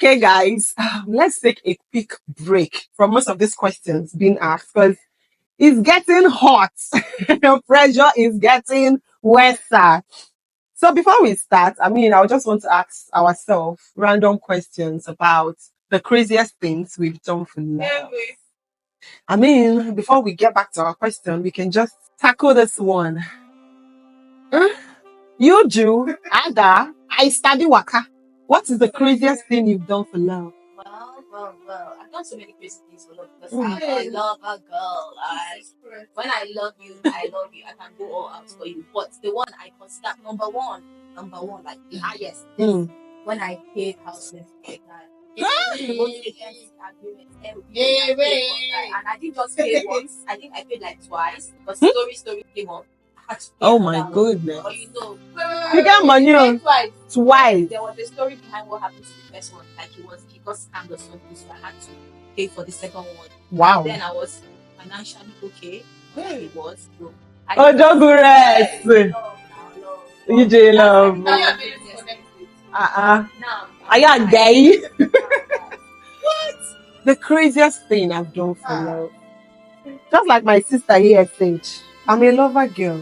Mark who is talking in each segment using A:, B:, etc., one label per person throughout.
A: Okay, guys, let's take a quick break from most of these questions being asked because it's getting hot. The pressure is getting worse. So before we start, I just want to ask ourselves random questions about the craziest things we've done for love. Before we get back to our question, we can just tackle this one. Youju, Ada, I study Waka. What is the craziest thing you've done for love?
B: Well. I've done so many crazy things for love because I love a girl. When I love you, I can go all out for you. But the one I consider number one, like the highest, is when I paid house rent for that. And I didn't just pay once. I think I paid like twice. But story came up.
A: Oh my goodness.
B: But
A: you got money on twice.
B: There was a story behind what happened to the first one. Like he got scammed or something, so I had to pay for the second one.
A: Wow.
B: And then I was financially okay. It was. So
A: just rest. You love. Are you gay? What? The craziest thing I've done for love. Just like my sister here said, I'm a lover girl.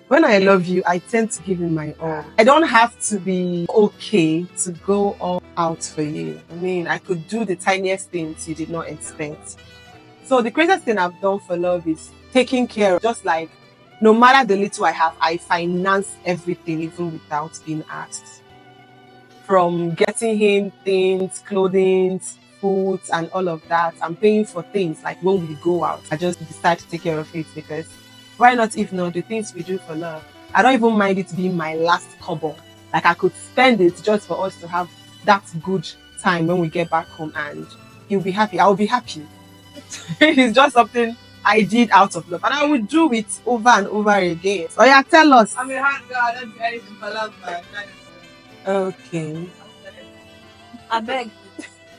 A: When I love you, I tend to give you my all. I don't have to be okay to go all out for you. I could do the tiniest things you did not expect. So the craziest thing I've done for love is taking care of, just like, no matter the little I have, I finance everything even without being asked. From getting him things, clothing, food, and all of that. I'm paying for things like when we go out. I just decide to take care of it because why not if not the things we do for love? I don't even mind it being my last kobo. Like I could spend it just for us to have that good time when we get back home and he'll be happy. I'll be happy. It's just something I did out of love and I would do it over and over again. So yeah, tell us.
C: I'm a hard girl. I don't do anything for love, but
A: okay.
B: I beg.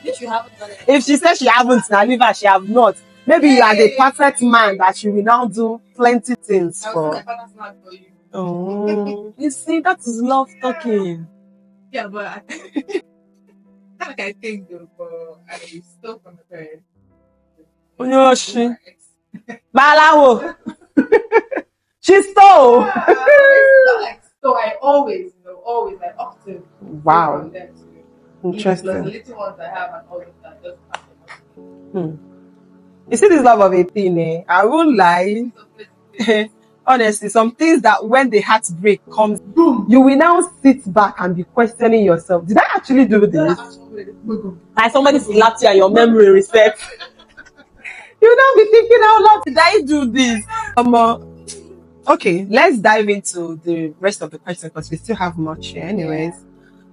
B: If you haven't done it.
A: If she says she haven't, now leave her, she have not. Maybe you are the perfect man that she will now do plenty things for. Oh, you see, that is love talking.
C: Yeah, but I think though, but I stole from the parents.
A: Onyoshi. Balawo. She stole.
C: So I always like often.
A: Wow.
C: From them to
A: interesting.
C: The little ones I have and all of that just happen.
A: You see this love of a thing, eh? I won't lie. Honestly, some things that when the heartbreak comes, boom, you will now sit back and be questioning yourself. Did I actually do this? Like somebody slapped you and your memory reset. You'll now be thinking out loud, did I do this? Okay, let's dive into the rest of the question because we still have much here anyways.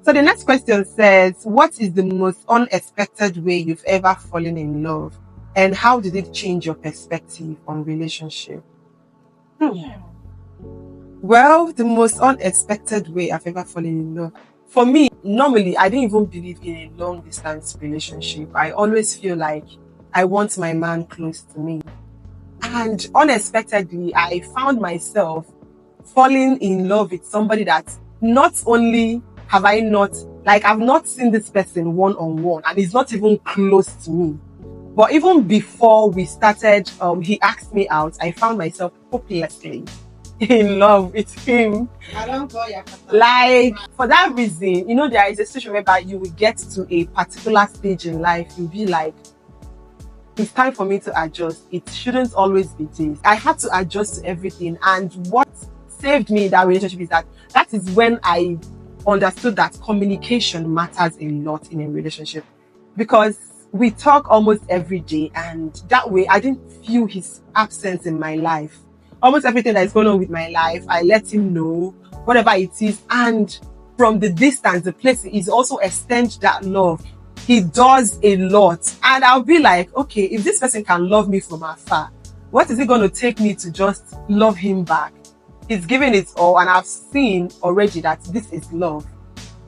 A: So the next question says, what is the most unexpected way you've ever fallen in love? And how did it change your perspective on relationship? Well, the most unexpected way I've ever fallen in love. For me, normally, I didn't even believe in a long distance relationship. I always feel like I want my man close to me. And unexpectedly, I found myself falling in love with somebody that not only have I not, like I've not seen this person one-on-one and he's not even close to me. But even before we started, he asked me out, I found myself hopelessly in love with him.
C: I don't call you.
A: Like, for that reason, there is a situation whereby you will get to a particular stage in life, you'll be like, it's time for me to adjust. It shouldn't always be this. I had to adjust to everything. And what saved me in that relationship is that is when I understood that communication matters a lot in a relationship. Because we talk almost every day, and that way I didn't feel his absence in my life. Almost everything that is going on with my life, I let him know, whatever it is. And from the distance, the place is also extend that love. He does a lot. And I'll be like, okay, if this person can love me from afar, what is it going to take me to just love him back? He's giving it all, and I've seen already that this is love.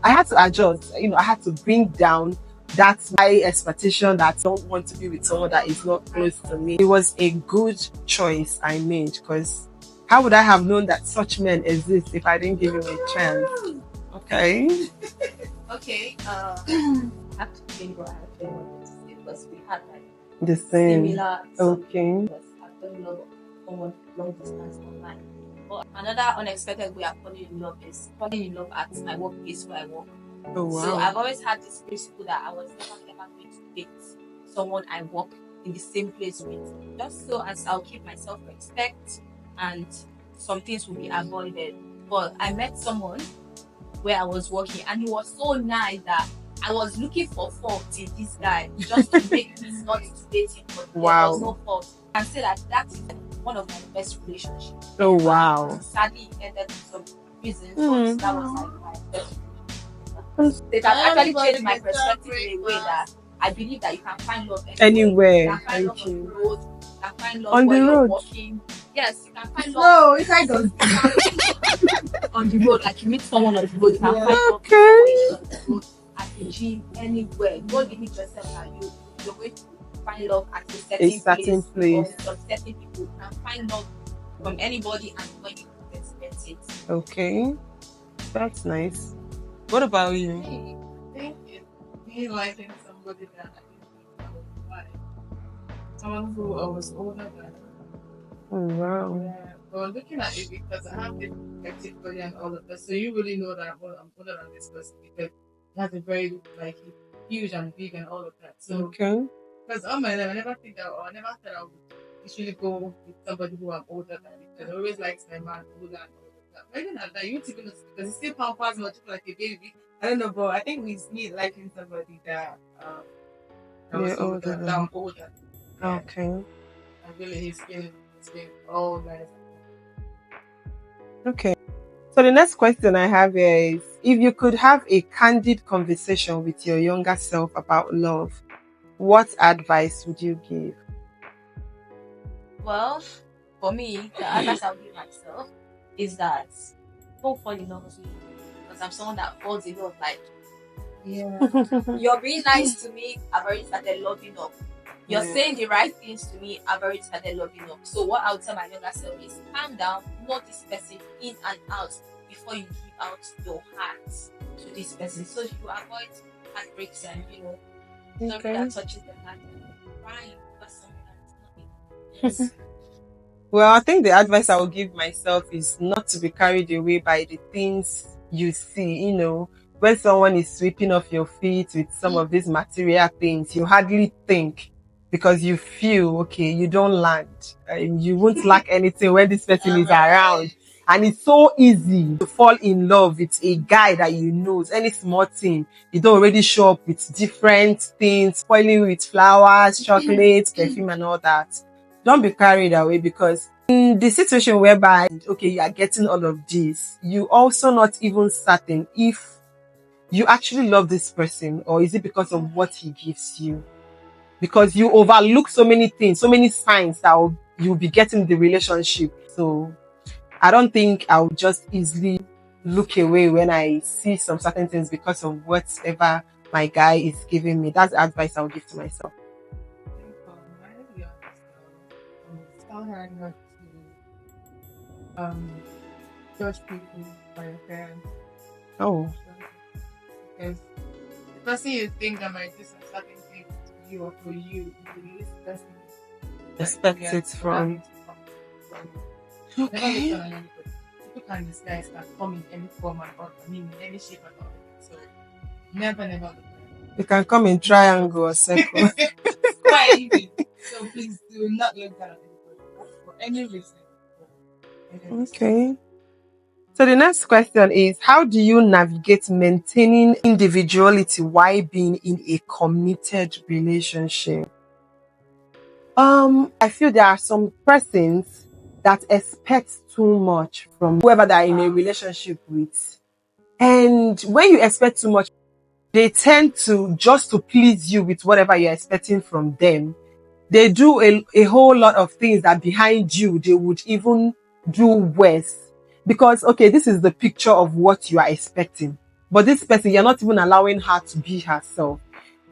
A: I had to adjust, I had to bring down that's my expectation that I don't want to be with someone that is not close to me. It was a good choice I made, because how would I have known that such men exist if I didn't give him a chance? Okay.
B: Okay. have to think what I actually wanted to say because we had like
A: The same.
B: similar.
A: Okay.
B: Because I've done a lot of someone long distance online. But another unexpected way of falling in love is falling in love at my workplace where I work.
A: Oh wow.
B: So I've always had this principle that I was never ever going to date someone I work in the same place with, just so as I'll keep my self-respect and some things will be avoided. But I met someone where I was working and he was so nice that I was looking for fault in this guy just to make me not to date him, but there was no fault. I can say that is one of my best relationships.
A: Oh wow.
B: Sadly, it ended for some reasons, but that was like my best relationship. It has actually changed my perspective in a way that I believe that you can find love anywhere. You can find love on the road. You can find love
A: on
B: when
A: the
B: you're
A: road.
B: walking. Yes, you can find love.
C: No, if I don't.
B: On the road, like you meet someone on the road, you can find love
A: Okay.
B: on the road, at the gym, anywhere. Don't limit yourself that you're going to find love at a certain place. Or with some certain people. You can find love from anybody and when you expect it.
A: Okay. That's nice. What about you?
C: I think it's me liking somebody that I didn't like. Someone who I was older than.
A: Oh wow.
C: Yeah, but looking at it because I have the perspective for you and all of that, so you really know that I'm older than this person because he has a very like huge and big and all of that. So
A: Okay.
C: because all my life I never think that or I never thought I would usually go with somebody who I'm older than because I always liked my man older and all of that. But even at that, you even know because he still pampers much like a baby. I don't know, but I think we need liking somebody that was older, that I'm older. Yeah.
A: Okay.
C: And really it's been all nice.
A: Okay. So the next question I have here is, if you could have a candid conversation with your younger self about love, what advice would you give?
B: Well, for me, the advice I would give myself is that don't fall in love with me because I'm someone that falls in love. Like, you're being nice to me, I've already started loving up. You're saying the right things to me, I've already started loving up. So what I would tell my younger self is calm down, know this person in and out before you give out your heart to this person. So you avoid heartbreaks and something that touches the heart and crying because something that's not it.
A: Well, I think the advice I would give myself is not to be carried away by the things you see. When someone is sweeping off your feet with some of these material things, you hardly think because you feel, okay, you don't land. You won't lack anything when this person is around. And it's so easy to fall in love with a guy that you know. Any small thing, you don't already show up with different things, spoiling with flowers, chocolates, perfume and all that. Don't be carried away because in the situation whereby, okay, you are getting all of this, you also not even certain if you actually love this person or is it because of what he gives you? Because you overlook so many things, so many signs that you'll be getting the relationship. So I don't think I'll just easily look away when I see some certain things because of whatever my guy is giving me. That's the advice I'll give to myself.
C: Tell her not to judge people by your parents.
A: Oh.
C: Because the person you think that might do some certain things to you or for you, this person
A: expect it from. Okay.
C: Never look on anybody. People can disguise can come in any form and all, in any shape and all. So never look at them.
A: You can come in triangle or circle.
C: Anything. So please do not look at anybody for any reason.
A: Okay. So the next question is, how do you navigate maintaining individuality while being in a committed relationship? I feel there are some persons that expect too much from whoever they are in a relationship with. And when you expect too much, they tend to just to please you with whatever you're expecting from them. They do a whole lot of things that behind you, they would even do worse. Because, okay, this is the picture of what you are expecting. But this person, you're not even allowing her to be herself.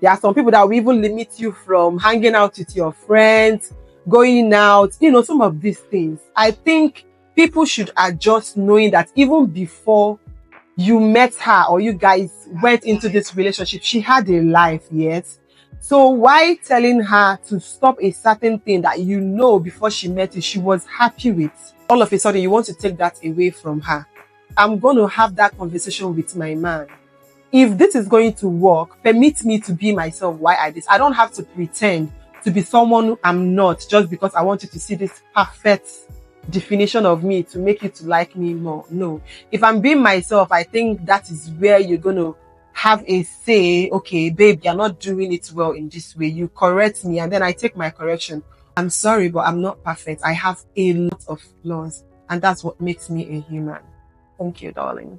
A: There are some people that will even limit you from hanging out with your friends, going out, some of these things. I think people should adjust knowing that even before you met her or you guys went into this relationship, she had a life, yes. So why telling her to stop a certain thing that you know before she met you, she was happy with? All of a sudden, you want to take that away from her. I'm going to have that conversation with my man. If this is going to work, permit me to be myself. Why I this? I don't have to pretend to be someone I'm not just because I want you to see this perfect definition of me to make you to like me more. No. If I'm being myself, I think that is where you're going to have a say. Okay, babe, you're not doing it well in this way. You correct me and then I take my correction. I'm sorry, but I'm not perfect. I have a lot of flaws and that's what makes me a human. Thank you, darling.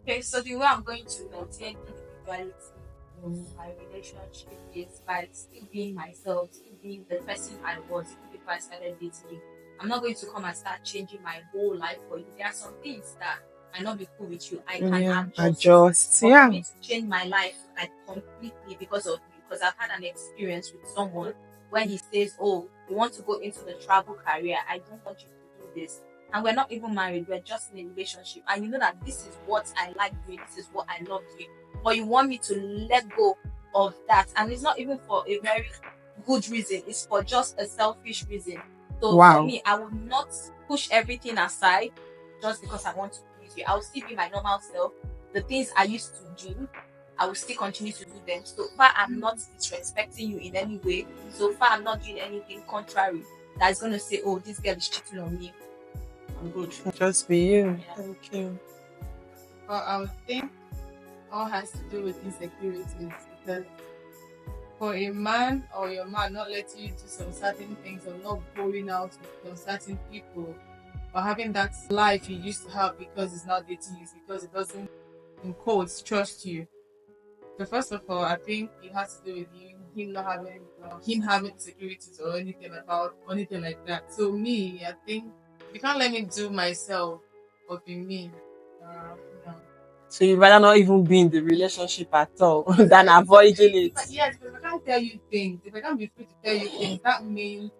B: Okay, so the way I'm going to maintain individuality in my relationship is by still being myself, still being the person I was before I started dating. I'm not going to come and start changing my whole life for you. There are some things that might not be cool with you. I can adjust. But for me to change my life like completely because of you, because I've had an experience with someone where he says, "Oh, you want to go into the travel career? I don't want you to do this." And we're not even married, we're just in a relationship. And you know that this is what I like doing, this is what I love doing. But you want me to let go of that. And it's not even for a very good reason, it's for just a selfish reason. So for me, I will not push everything aside just because I want to please you. I will still be my normal self. The things I used to do, I will still continue to do them. So far, I'm not disrespecting you in any way. So far, I'm not doing anything contrary that's going to say, "Oh, this girl is cheating on me." I'm good.
A: Just be you.
B: Yeah.
A: Thank you.
C: Well, I would think all has to do with insecurities, because for a man or your man not letting you do some certain things or not going out with some certain people or having that life you used to have because it's not dating you, because it doesn't, in quotes, trust you. So first of all, I think it has to do with you, him not having, him having insecurities or anything like that. So me, I think you can't let me do myself or be me. No.
A: So you'd rather not even be in the relationship at all than avoiding it.
C: Yes, but if I can't tell you things, if I can't be free to tell you things, that means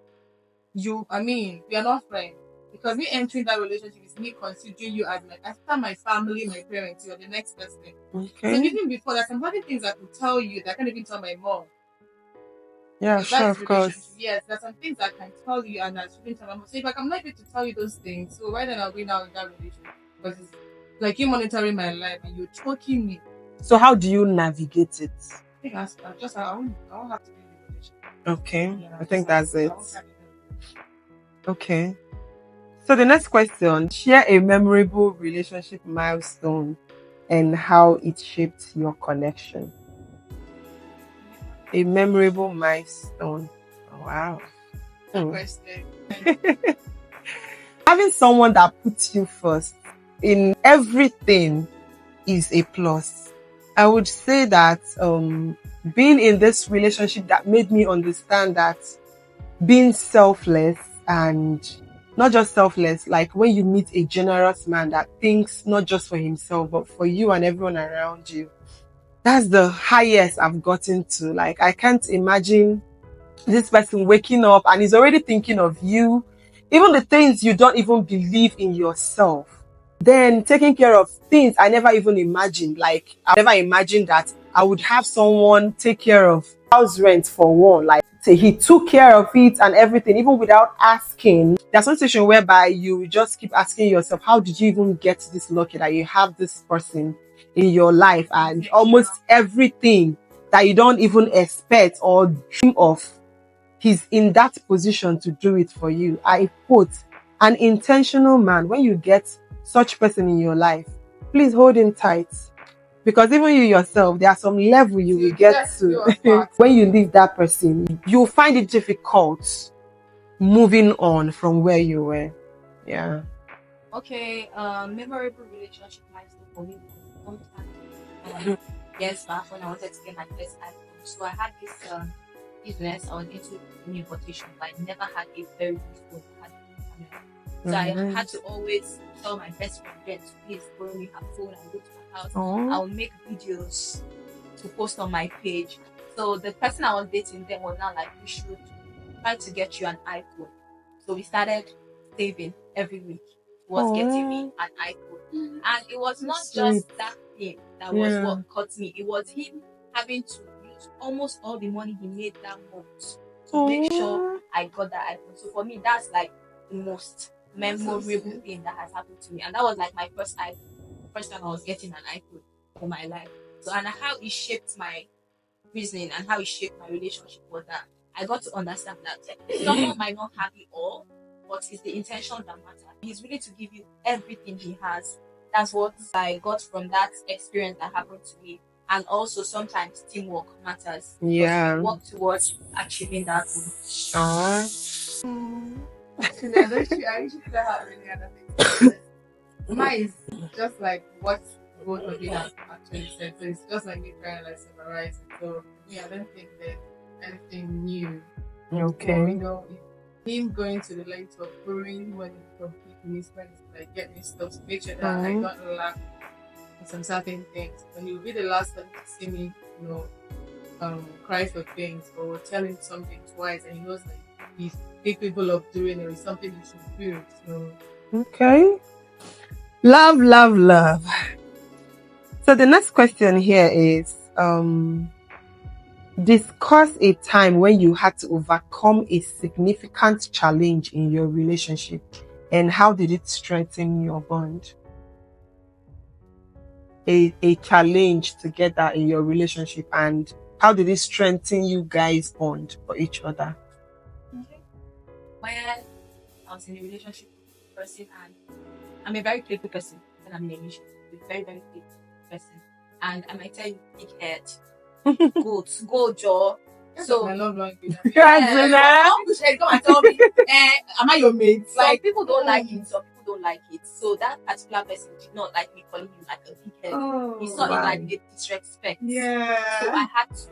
C: we are not friends. Because me entering that relationship is me considering you as after my family, my parents, you are the next person.
A: Okay.
C: So even before, there's some other things I could tell you that I can't even tell my mom.
A: Yeah, sure, of course.
C: Yes, there's some things I can tell you and I shouldn't tell my mom. So if I'm not able to tell you those things, so why then I'll be now in that relationship? Because it's like you monitoring my life and you're choking me.
A: So how do you navigate it?
C: I think I won't have to be in a relationship.
A: Okay,
C: Yeah,
A: I think that's it.
C: it.
A: Okay. So the next question, share a memorable relationship milestone and how it shaped your connection. A memorable milestone. Oh, wow.
C: Question.
A: Having someone that puts you first in everything is a plus. I would say that being in this relationship that made me understand that being selfless, and not just selfless, like when you meet a generous man that thinks not just for himself but for you and everyone around you, that's the highest I've gotten to. Like, I can't imagine this person waking up and is already thinking of you, even the things you don't even believe in yourself, then taking care of things I never even imagined. Like, I never imagined that I would have someone take care of house rent for one. Like, say he took care of it and everything, even without asking. There's some situation whereby you just keep asking yourself, how did you even get this lucky that you have this person in your life, and almost everything that you don't even expect or dream of, he's in that position to do it for you. I quote, an intentional man. When you get such person in your life, please hold him tight. Because even you yourself, there are some level you will get to. When you leave that person, you'll find it difficult moving on from where you were. Yeah.
B: Okay, memorable relationship milestone for me was sometime years back when I wanted to get my first iPhone. So I had this business, I was into importation, but I never had a very good phone. I had a camera. So I had to always tell my best friend then to please borrow me her phone and go to my house. I'll make videos to post on my page. So the person I was dating then was now like, we should try to get you an iPhone. So we started saving every week. Was getting me an iPhone. And it was not
A: Sweet.
B: just that thing that was
A: Yeah.
B: what caught me. It was him having to use almost all the money he made that month to make sure I got that iPhone. So for me, that's like the most memorable thing that has happened to me. And that was like my first iPhone. First time I was getting an iPhone for my life. So and how it shaped my reasoning and how it shaped my relationship was that I got to understand that someone might not have it all, but it's the intention that matters. He's willing to give you everything he has. That's what I got from that experience that happened to me. And also sometimes teamwork matters. because
A: Yeah.
B: we work towards achieving that goal.
C: Actually, I usually don't have any other things. Mine is just like what both of you have actually said. So it's just like me trying to like summarize it. So yeah, I don't think there's anything new.
A: Okay.
C: Or, him going to the length of borrowing money from people, his friends to like get me stuff to make sure that I don't lack in some certain things. But he will be the last one to see me, cry for things or tell him something twice, and he knows that he's capable of doing it or it's something he should do. So
A: Okay. Love, love, love. So the next question here is discuss a time when you had to overcome a significant challenge in your relationship and how did it strengthen your bond? A challenge together in your relationship and how did it strengthen you guys' bond for each other?
B: When I was in a relationship with a person, and I'm a very playful person when I'm in a relationship with a very, very playful person. And I might tell you, big head, go jaw. So
C: I love language.
B: come and tell me,
C: Am I your mate?
B: some people don't like it, some people don't like it. So that particular person did not like me calling him like a big head. He saw it like a disrespect.
C: Yeah.
B: So I had to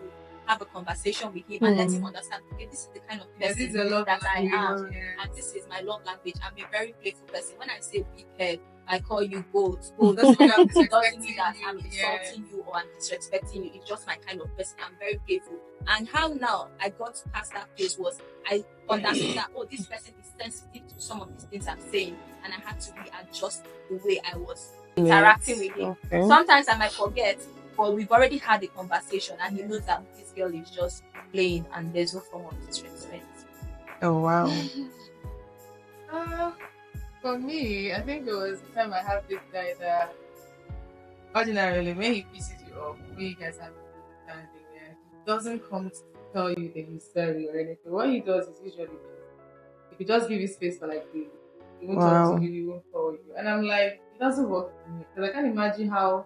B: have a conversation with him and let him understand, okay, this is the kind of
C: This
B: person
C: is a love
B: that I am.
C: language.
B: And this is my love language. I'm a very playful person. When I say big head, I call you goat.
C: Doesn't mean I'm
B: It doesn't mean that
C: disrespecting
B: I'm
C: you.
B: insulting you or I'm disrespecting you. It's just my kind of person. I'm very playful. And how now I got past that phase was I understood that, oh, this person is sensitive to some of these things I'm saying. And I had to readjust the way I was interacting with him.
A: Okay.
B: Sometimes I might forget, but we've already had a conversation and he knows that this girl is just playing and there's no form of disrespect.
A: Oh wow.
C: For me, I think it was the time I have this guy that ordinarily when he pisses you off, when you guys have a understanding, he doesn't come to tell you that he's sorry or anything. What he does is usually if he just give you space for like days, he won't talk to you, he won't call you. And I'm like, it doesn't work for me. Because I can't imagine how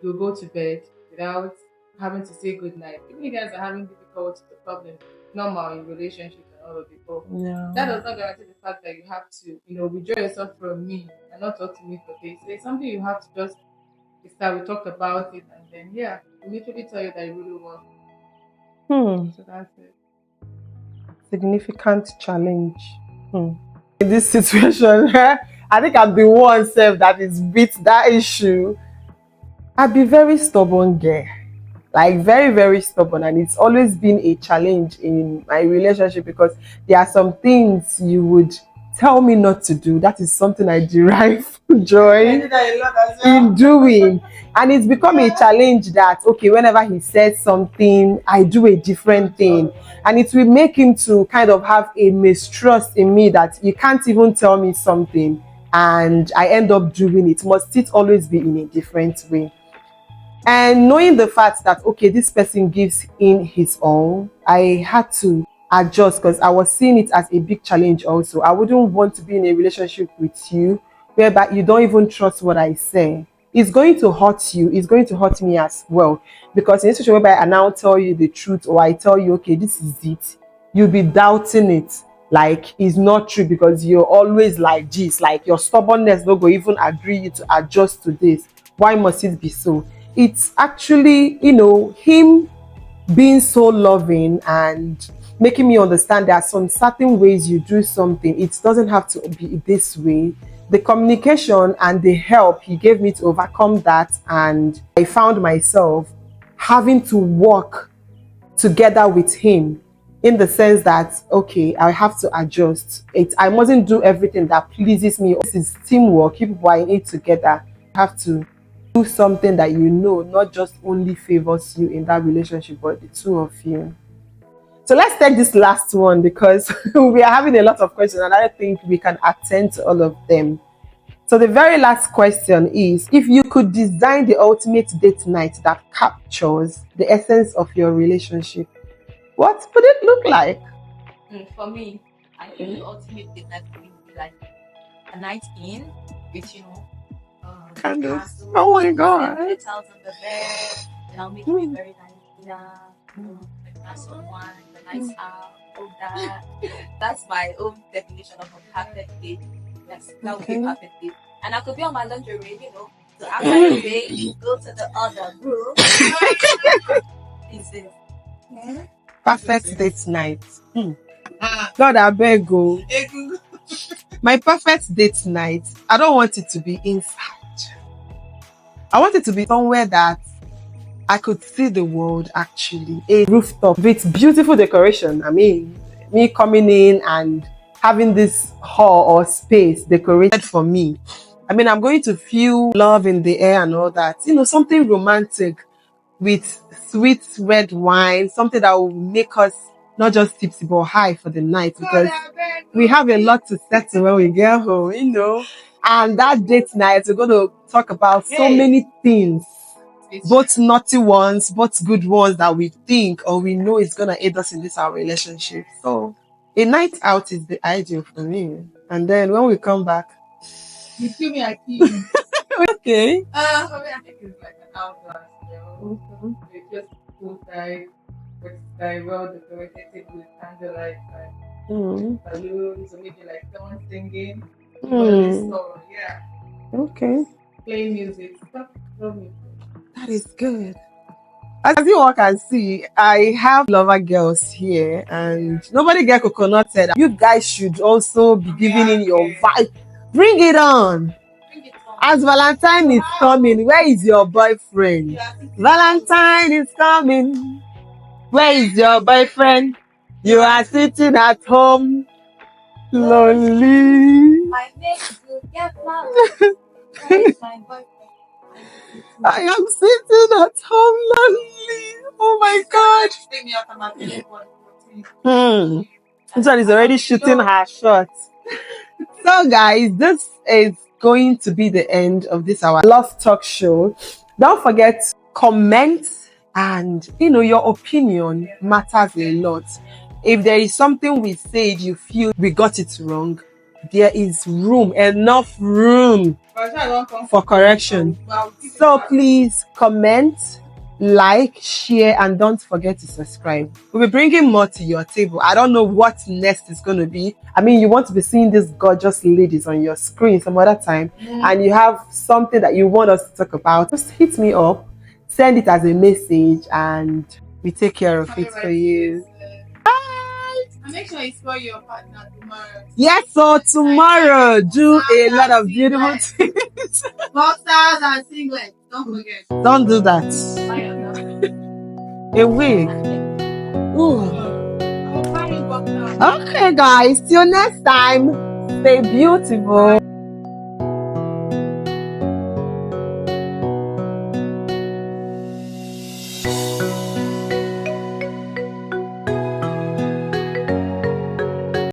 C: you'll go to bed without having to say goodnight. Even you guys are having difficult problems, normal in relationships and all of it. But that does not guarantee the fact that you have to, withdraw yourself from me and not talk to me for days. So it's something you have to just start. We talk about it and then immediately tell you that you really want. So that's it.
A: Significant challenge. In this situation, I think I'm the one self that is beat that issue. I'd be very stubborn girl. Like very, very stubborn, and it's always been a challenge in my relationship because there are some things you would tell me not to do. That is something I derive joy in doing, and it's become a challenge that okay, whenever he says something, I do a different thing, and it will make him to kind of have a mistrust in me that you can't even tell me something, and I end up doing it. Must it always be in a different way? And knowing the fact that, okay, this person gives in his all, I had to adjust because I was seeing it as a big challenge also. I wouldn't want to be in a relationship with you whereby you don't even trust what I say. It's going to hurt you. It's going to hurt me as well. Because in a situation whereby I now tell you the truth or I tell you, okay, this is it, you'll be doubting it. Like it's not true because you're always like this. Like your stubbornness don't go even agree you to adjust to this. Why must it be so? It's actually, him being so loving and making me understand there are some certain ways you do something. It doesn't have to be this way. The communication and the help he gave me to overcome that, and I found myself having to work together with him in the sense that, okay, I have to adjust. I mustn't do everything that pleases me. This is teamwork. People are in it together. have to do something that you know not just only favors you in that relationship, but the two of you. So let's take this last one because we are having a lot of questions and I think we can attend to all of them. So the very last question is, if you could design the ultimate date night that captures the essence of your relationship, what would it look like?
B: For me, I think the ultimate date night would be like a night in with,
A: Candles. Oh my god.
B: Petals on the bed, and I'll make you a very nice dinner, a glass of wine, a nice out, all that. That's my own definition of a perfect date. Yes, that would be a perfect date. And I could be on my lingerie, so after the day, go to the other room.
A: Perfect date night. God, I beg go. My perfect date night, I don't want it to be inside. I want it to be somewhere that I could see the world actually. A rooftop with beautiful decoration. I mean, me coming in and having this hall or space decorated for me. I mean, I'm going to feel love in the air and all that. Something romantic with sweet red wine, something that will make us not just tipsy but high for the night, because we have a lot to settle when we get home, And that date night, we're going to talk about so many things, both naughty ones, both good ones that we think or we know is going to aid us in this our relationship. So a night out is the ideal for me. And then when we come back,
C: you give me a key.
A: Okay.
C: For me, I think it's like an outdoor, It's just poolside, with like well decorated table with candlelight and balloons, or maybe like someone singing. So yeah.
A: Okay.
C: Play music. Stuff.
A: That is good. As you all can see, I have lover girls here, and nobody get coconut said you guys should also be giving in your vibe. Bring it on. As Valentine is coming, where is your boyfriend? Valentine is coming. Where is your boyfriend? You are sitting at home, lonely.
B: My next will get married. Where is my boyfriend?
A: I am sitting at home, lonely. Oh my God. This one is already shooting her shot. So guys, this is going to be the end of this our love talk show. Don't forget to comment, and your opinion matters a lot. If there is something we said you feel we got it wrong, there is enough room for correction. So please comment, like, share, and don't forget to subscribe. We'll be bringing more to your table. I don't know what next is going to be. I mean, you want to be seeing these gorgeous ladies on your screen some other time, and you have something that you want us to talk about, just hit me up, send it as a message, and we take care of it for you.
C: And make sure you spoil your partner tomorrow.
A: Yes, so tomorrow, do a lot of beautiful things.
C: Boxers and singlets. Don't forget.
A: Don't do that. A wig. Ooh. Okay, guys. Till next time. Stay beautiful.